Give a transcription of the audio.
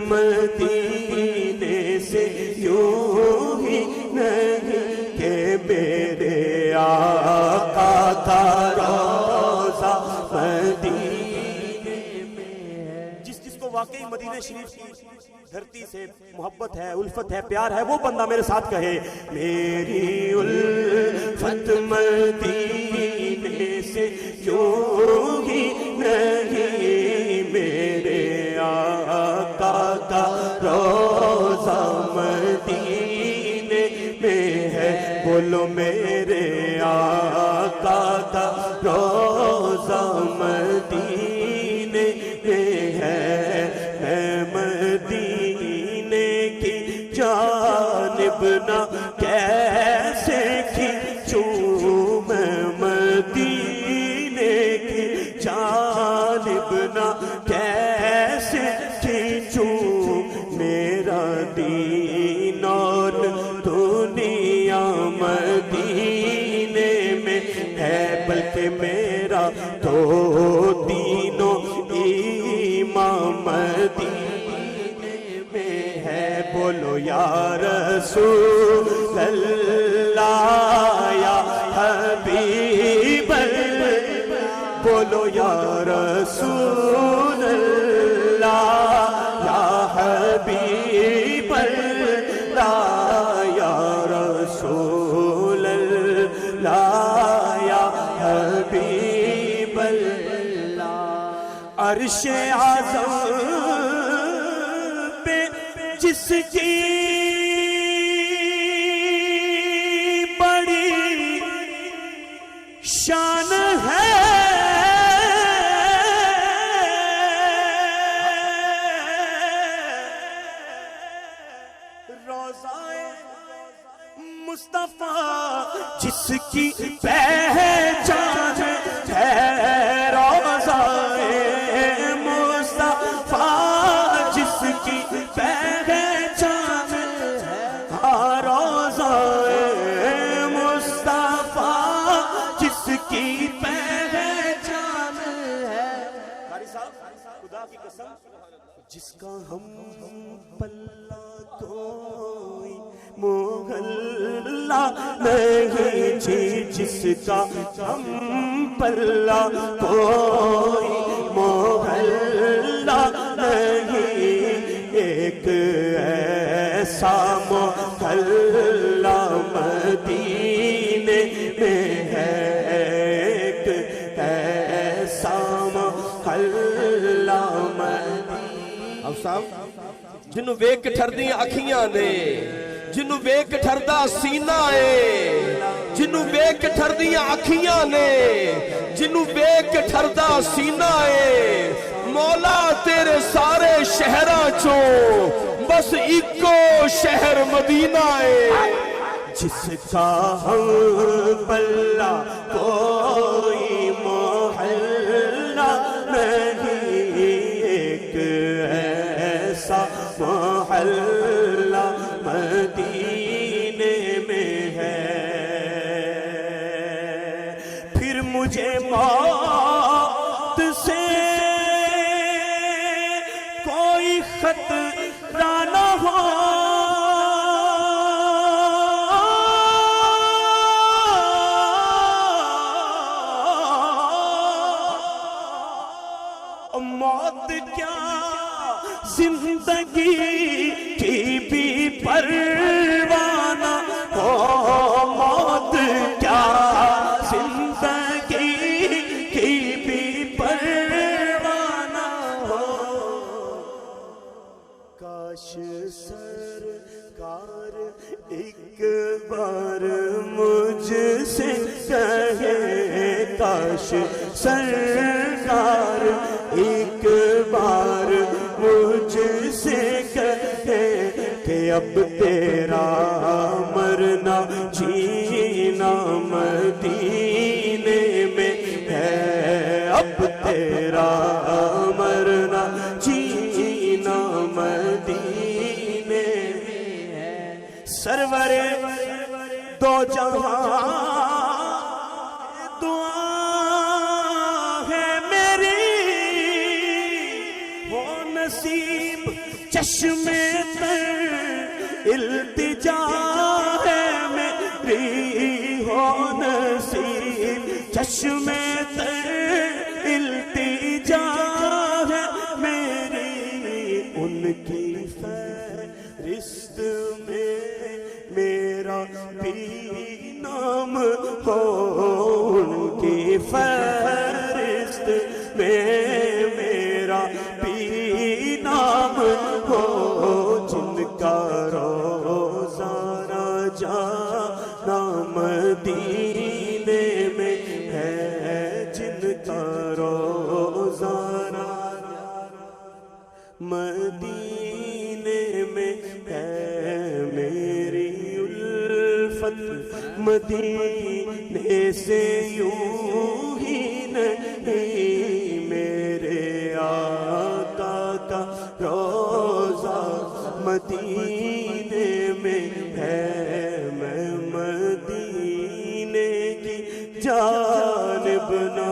مدینے سے یوں ہی نہیں کہ میرے آقا کا روضہ مدینے میں ہے۔ جس کو واقعی مدینہ شریف کی دھرتی سے محبت ہے، الفت ہے، پیار ہے، وہ بندہ میرے ساتھ کہے میری الفت مدینے سے یوں ہی نہیں میرے آقا کا روضہ مدینے میں ہے۔ بولو میرے آقا کا روضہ مدینے میں ہے۔ مدینے کی جانب نہ کیسے کھینچوں میں، مدینے کی جانب نہ کیسے کھینچوں، میرا دین اور دنیا مدینے میں ہے، بلکہ میرا تو دینوں ایمان مدینے میں ہے۔ بولو یا رسول اللہ یا حبیب اللہ، بولو یا رسول اللہ یا حبیب اللہ، یا رسول اللہ یا حبیب اللہ۔ عرش اعظم پہ جس کی بڑی شان ہے، روضہ مصطفیٰ جس کی پہچان ہے، روضہ مصطفیٰ جس کی پہچان ہے، روضہ مصطفیٰ جس کی پہچان ہے۔ قاری صاحب خدا کی قسم، جس کا ہم پلہ کوئی محلہ نہیں جی، جس کا ہم پلہ کوئی محلہ نہیں، ایک ایسا محلہ مدینے میں ہے، ایک ایسا محلہ مدینے۔ اب صاحب جنہوں ویک ٹھردیاں اکھیاں نے، جنہوں ویک ٹھردہ سینہ ہے، جنہوں ویک ٹھردیاں اکھیاں نے، جنہوں ویک ٹھردہ سینہ ہے، مولا تیرے سارے شہراں چوں بس ایکو شہر مدینہ ہے۔ جس کا ہم پلہ کوئی محلہ نہیں، ایک ایسا محلہ مدینے میں ہے۔ پھر مجھے موت سے کوئی خطرہ نہ ہو، موت کیا زندگی کی بھی پرواہ نہ ہو، موت کیا زندگی کی بھی پرواہ نہ ہو۔ کاش سرکار ایک بار مجھ سے کہے، کاش سرکار ایک بار مجھ سے کہے کہ اب تیرا مرنا جینا مدینے میں ہے، اب تیرا مرنا جینا مدینے میں ہے۔ سرور دو جہاں دعا ہے میری، ہو نصیب چشمے تر التجا ہے میری ہو نصیب، چشمے تر التجا ہے میری، ان کی فہرست میں میرا بھی نام ہو، ان کی فہرست میں میرا بھی نام ہو، جن کا روزانہ جانا مدینے میں ہے، جن کا روزانہ مدینے میں ہے، میری الفت مدینے سے یوں ہی نہیں، میرے آقا کا روضہ مدینے میں ہے، میں مدینے کی جانب نہ